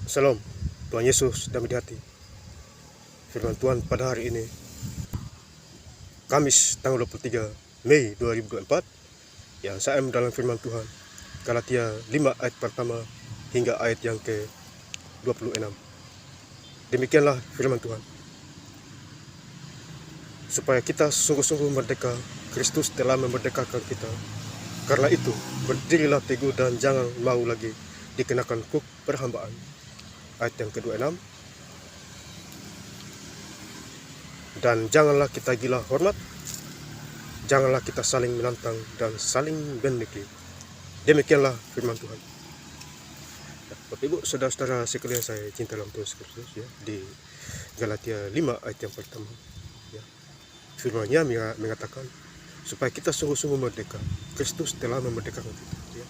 Salam, Tuhan Yesus damai di hati. Firman Tuhan pada hari ini, Kamis tanggal 23 Mei 2024, yang saya dalam firman Tuhan, Galatia 5 ayat pertama hingga ayat yang ke-26. Demikianlah firman Tuhan. Supaya kita sungguh-sungguh merdeka, Kristus telah memerdekakan kita. Karena itu, berdirilah teguh dan jangan mau lagi dikenakan kuk perhambaan. Ayat yang ke-26. Dan janganlah kita gila hormat, janganlah kita saling menantang dan saling benci. Demikianlah firman Tuhan. Bapak Ibu, saudara-saudara sekalian saya cinta dalam Tuhan Yesus Kristus, ya, di Galatia 5 ayat yang pertama, ya, firman-Nya mengatakan supaya kita sungguh-sungguh merdeka. Kristus telah memerdekakan kita, ya.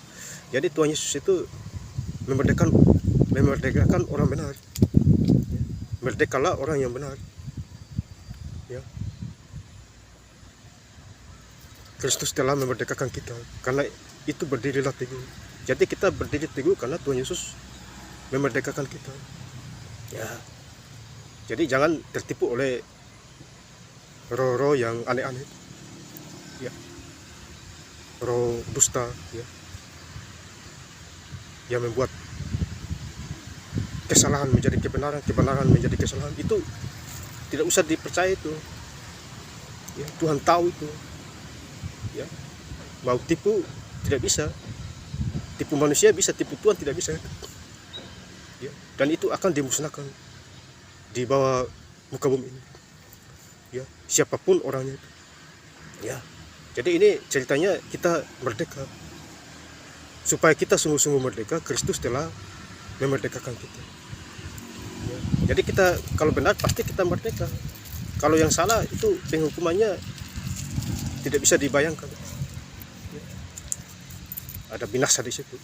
Jadi Tuhan Yesus itu memerdekakan orang benar, ya. Merdekalah orang yang benar, ya. Kristus telah memerdekakan kita, karena itu berdirilah teguh. Jadi kita berdiri teguh karena Tuhan Yesus memerdekakan kita, ya. Jadi jangan tertipu oleh roh-roh yang aneh-aneh, ya, roh dusta, ya, yang membuat kesalahan menjadi kebenaran, kebenaran menjadi kesalahan. Itu tidak usah dipercaya itu, ya. Tuhan tahu itu, ya. Mau tipu tidak bisa, tipu manusia bisa, tipu Tuhan tidak bisa, ya. Dan itu akan dimusnahkan di bawah muka bumi ini, ya, siapapun orangnya itu, ya. Jadi ini ceritanya kita merdeka. Supaya kita sungguh-sungguh merdeka, Kristus telah memerdekakan kita, ya. Jadi kita kalau benar pasti kita merdeka. Kalau yang salah itu penghukumannya tidak bisa dibayangkan, ya. Ada binasa di situ,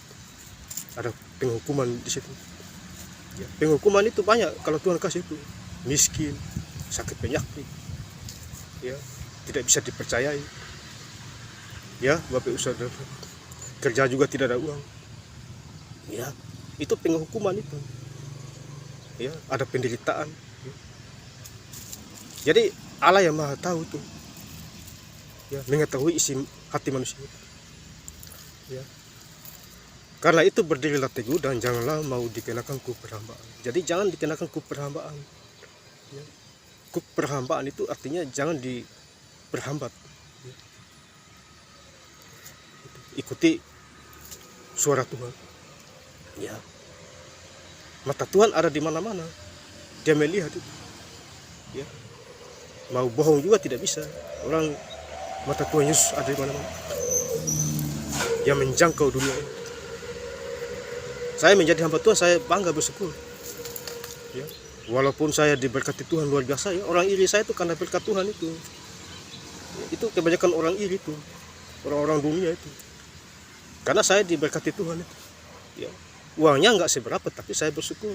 ada penghukuman di situ, ya. Penghukuman itu banyak kalau Tuhan kasih itu, miskin, sakit penyakit, ya, tidak bisa dipercayai, ya, Bapak Ibu Saudara, kerja juga tidak ada uang, ya, itu penghukuman itu, ya, ada penderitaan, ya. Jadi Allah yang Maha tahu tuh, ya, mengetahui isi hati manusia, ya. Karena itu berdirilah teguh dan janganlah mau dikenakan kuk perhambaan. Jadi jangan dikenakan kuk perhambaan, ya. Kuk perhambaan itu artinya jangan diperhambat, ya. Ikuti suara Tuhan, ya. Mata Tuhan ada di mana-mana, Dia melihat itu, ya. Mau bohong juga tidak bisa. Orang mata Tuhan Yesus ada di mana-mana, yang menjangkau dunia ini. Saya menjadi hamba Tuhan, saya bangga bersyukur, ya. Walaupun saya diberkati Tuhan luar biasa, ya. Orang iri saya itu karena berkat Tuhan itu, ya. Itu kebanyakan orang iri itu, orang-orang dunia itu, karena saya diberkati Tuhan itu, ya. Uangnya nggak seberapa, tapi saya bersyukur,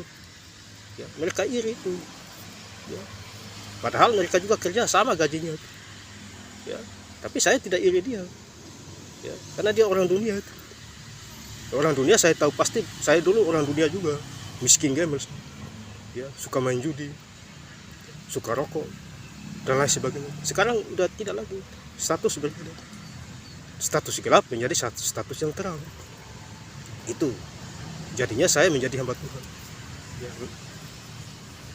ya. Mereka iri itu, ya. Padahal mereka juga kerja sama gajinya itu, ya. Tapi saya tidak iri dia, ya, karena dia orang dunia itu. Orang dunia saya tahu pasti, saya dulu orang dunia juga, miskin gamers, ya, suka main judi, suka rokok dan lain sebagainya. Sekarang udah tidak lagi, status berbeda, status gelap menjadi status yang terang. Itu jadinya saya menjadi hamba Tuhan, ya.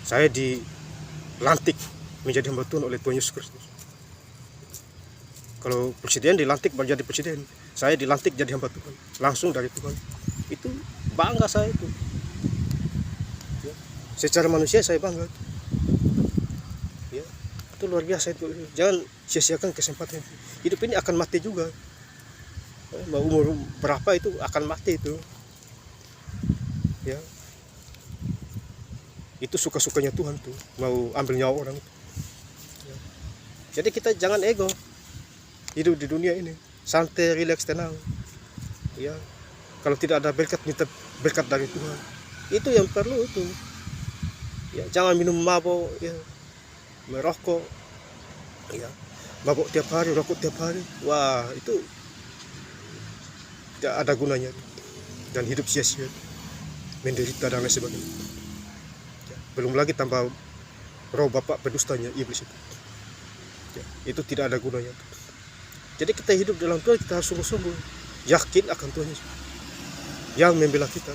Saya dilantik menjadi hamba Tuhan oleh Tuhan Yesus Kristus. Kalau presiden dilantik menjadi presiden, saya dilantik jadi hamba Tuhan langsung dari Tuhan. Itu bangga saya itu, ya. Secara manusia saya bangga, ya. Itu luar biasa itu. Jangan sia-siakan kesempatan itu. Hidup ini akan mati juga, mau umur berapa itu akan mati itu, ya. Itu suka-sukanya Tuhan tuh, mau ambil nyawa orang itu, ya. Jadi kita jangan ego hidup di dunia ini, santai, rileks, tenang, ya. Kalau tidak ada berkat, minta berkat dari Tuhan. Itu yang perlu itu, ya. Jangan minum mabok, ya, merokok, ya, mabok tiap hari, rokok tiap hari. Wah, itu tidak ada gunanya dan hidup sia-sia. menderita dan lain sebagainya. Ya, belum lagi tambah roh bapak pendustanya iblis itu. Ya, itu tidak ada gunanya. Jadi kita hidup dalam Tuhan, kita harus sungguh-sungguh yakin akan Tuhan Yesus yang membela kita.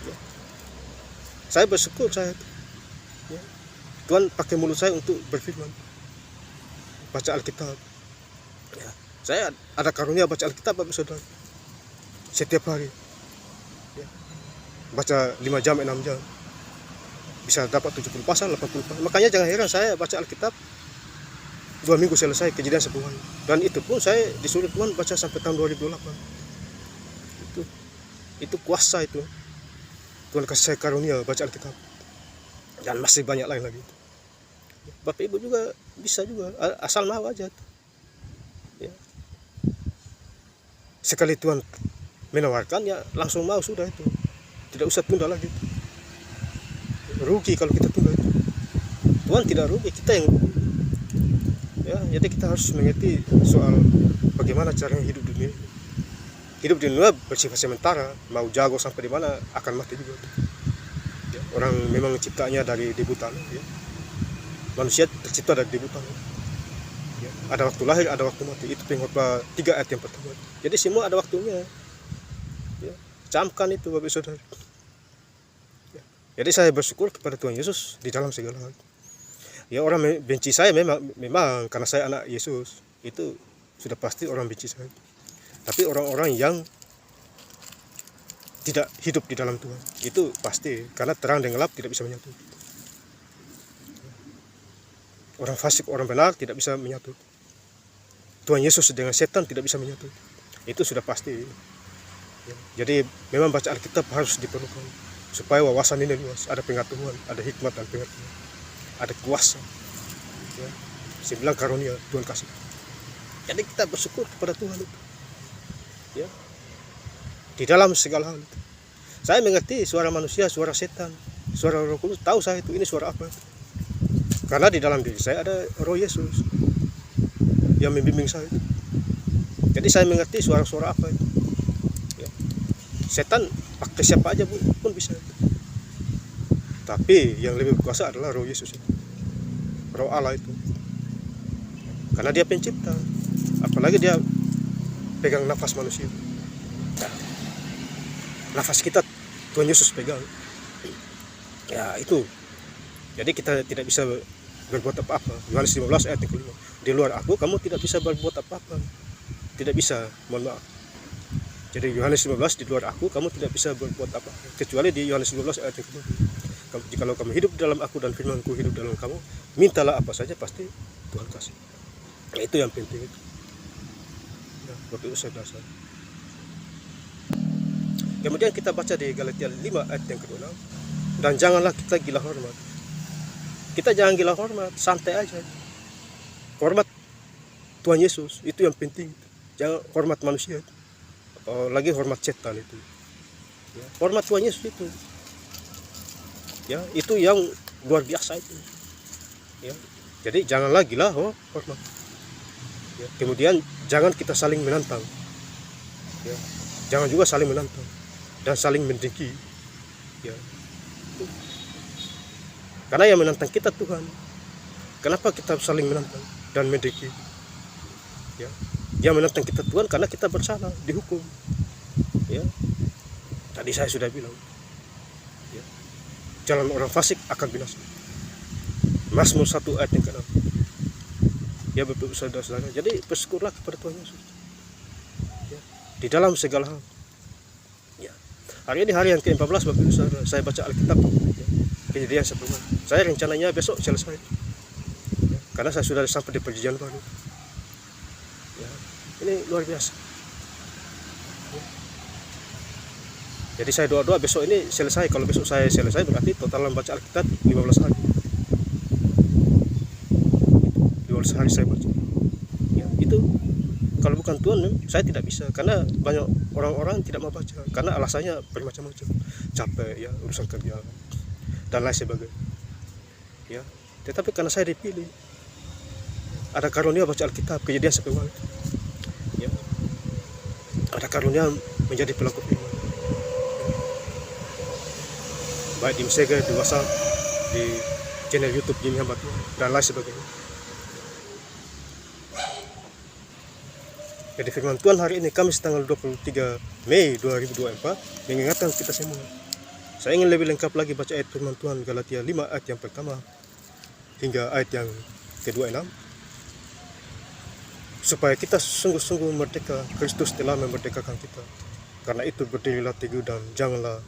Ya. Saya bersyukur ya, Tuhan pakai mulut saya untuk berfirman, baca Alkitab. Ya. Saya ada karunia baca Alkitab, Bapak Saudara, setiap hari. Ya. Baca 5 jam, 6 jam. Bisa dapat 70 pasal, 80 pasal. Makanya jangan heran saya baca Alkitab 2 minggu selesai, Kejadian 10 hari. Dan itu pun saya disuruh Tuhan baca sampai tahun 2008. Itu kuasa itu. Tuhan kasih saya karunia baca Alkitab. Dan masih banyak lain lagi. Bapak Ibu juga bisa juga, asal mau aja. Ya. Sekali Tuhan menawarkan, ya langsung mau sudah itu. Tidak usah tunda lagi. Rugi kalau kita tunda itu. Tuhan tidak rugi, kita yang rugi. Ya, jadi kita harus mengerti soal bagaimana caranya hidup dunia. Hidup di dunia bersifat sementara, mau jago sampai di mana akan mati juga. Ya, orang memang ciptanya dari debu tanah. Ya. Manusia tercipta dari debu tanah. Ya, ada waktu lahir, ada waktu mati. Itu Pengkhotbah 3 ayat yang pertama. Jadi semua ada waktunya. Ya, camkan itu Bapak Saudara. Ya. Jadi saya bersyukur kepada Tuhan Yesus di dalam segala hal. Ya, orang benci saya memang karena saya anak Yesus, itu sudah pasti orang benci saya. Tapi orang-orang yang tidak hidup di dalam Tuhan, itu pasti, karena terang dan gelap tidak bisa menyatu. Orang fasik, orang benar tidak bisa menyatu. Tuhan Yesus dengan setan tidak bisa menyatu. Itu sudah pasti. Ya, jadi memang baca Alkitab harus diperlukan supaya wawasan ini luas, ada pengetahuan, ada hikmat dan pengetahuan, ada kuasa. Ya, saya bilang karunia Tuhan kasih. Jadi kita bersyukur kepada Tuhan itu. Ya, di dalam segala hal itu. Saya mengerti suara manusia, suara setan, suara Roh Kudus, tahu saya itu ini suara apa. Karena di dalam diri saya ada Roh Yesus yang membimbing saya. Jadi saya mengerti suara-suara apa itu. Ya. Setan pakai siapa aja pun bisa. Tapi yang lebih berkuasa adalah Roh Yesus itu. Roh Allah itu. Karena dia pencipta. Apalagi dia pegang nafas manusia. Ya. Nafas kita Tuhan Yesus pegang. Ya itu. Jadi kita tidak bisa berbuat apa-apa. Yohanes 15 ayat yang kelima. Di luar aku kamu tidak bisa berbuat apa-apa. Tidak bisa, mohon maaf. Jadi Yohanes 15, di luar aku kamu tidak bisa berbuat apa-apa. Kecuali di Yohanes 15 ayat yang kelima. Jikalau kamu hidup dalam aku dan firmanku hidup dalam kamu, mintalah apa saja pasti Tuhan kasih. Nah, itu yang penting itu. Ya, waktu itu saya dasar. Kemudian kita baca di Galatia 5 ayat yang ke-6. Dan janganlah kita gila hormat. Kita jangan gila hormat, santai aja. Hormat Tuhan Yesus, itu yang penting. Jangan hormat manusia. Apalagi hormat setan itu. Ya, hormat Tuhan Yesus itu. Ya, itu yang luar biasa itu. Ya, jadi janganlah gila hormat. Ya, kemudian jangan kita saling menantang. Ya, jangan juga saling menantang dan saling mendengki. Ya. Karena yang menantang kita Tuhan. Kenapa kita saling menantang dan mendengki? Ya. Yang menantang kita Tuhan karena kita bersalah, dihukum. Ya. Tadi saya sudah bilang. Ya. Jalan orang fasik akan binasa. Mazmur 1 ayat yang ke-6. Ya Bapak saudara-saudara. Jadi bersyukurlah kepada Tuhan Yesus. Ya. Di dalam segala hal. Ya. Hari ini hari yang ke-14 Bapak saudara. Saya baca Alkitab. Ya. Kejadian 10. Saya rencananya besok selesai. Ya. Karena saya sudah sampai di perjanjian baru. Ya. Ini luar biasa. Ya. Jadi saya doa-doa besok ini selesai. Kalau besok saya selesai berarti total membaca Alkitab 15 hari. 15 hari saya baca. Ya, itu kalau bukan Tuhan saya tidak bisa, karena banyak orang-orang tidak mau baca karena alasannya bermacam-macam, capek ya, urusan kerja dan lain sebagainya. Ya, tetapi karena saya dipilih, ada karunia baca Alkitab, Kejadian 10 hari. Ya, ada karunia menjadi pelaku firman. baik di Messenger, di WhatsApp, di channel YouTube Jimmy Hamba Tuhan, dan lain sebagainya. Jadi firman Tuhan hari ini Kamis tanggal 23 Mei 2024 mengingatkan kita semua. Saya ingin lebih lengkap lagi baca ayat firman Tuhan Galatia 5 ayat yang pertama hingga ayat yang ke-26, supaya kita sungguh-sungguh merdeka. Kristus telah memerdekakan kita. Karena itu berdirilah teguh dan janganlah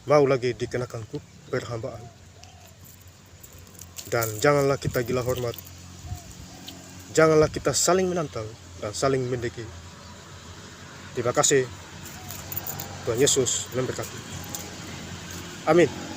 mau lagi dikenakan perhambaan. Dan janganlah kita gila hormat. Janganlah kita saling menantang dan saling mendeki. Terima kasih. Tuhan Yesus memberkati. Amin.